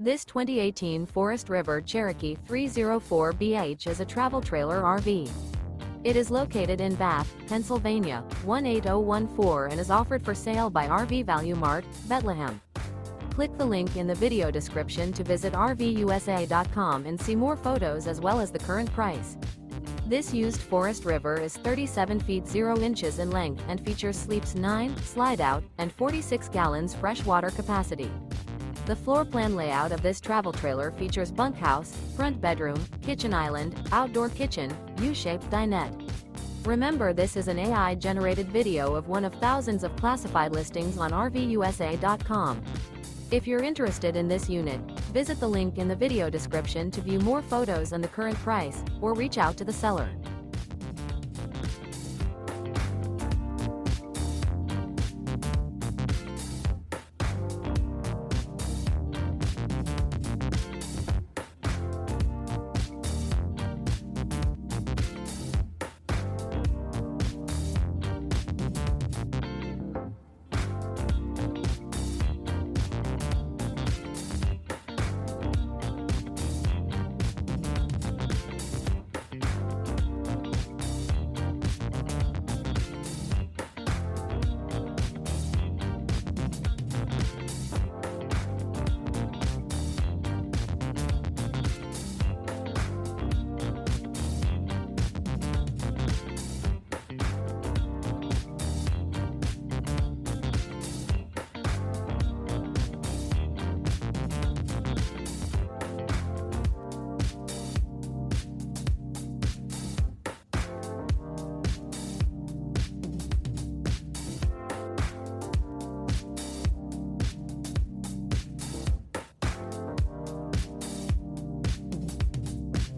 This 2018 Forest River Cherokee 304BH is a travel trailer RV. It is located in Bath, Pennsylvania, 18014 and is offered for sale by RV Value Mart, Behtlehem. Click the link in the video description to visit RVUSA.com and see more photos as well as the current price. This used Forest River is 37 feet 0 inches in length and features sleeps 9, Slideout, and 46 gallons freshwater capacity. The floor plan layout of this travel trailer features bunkhouse, front bedroom, kitchen island, outdoor kitchen, U-shaped dinette. Remember, this is an AI-generated video of one of thousands of classified listings on RVUSA.com. If you're interested in this unit, visit the link in the video description to view more photos and the current price, or reach out to the seller.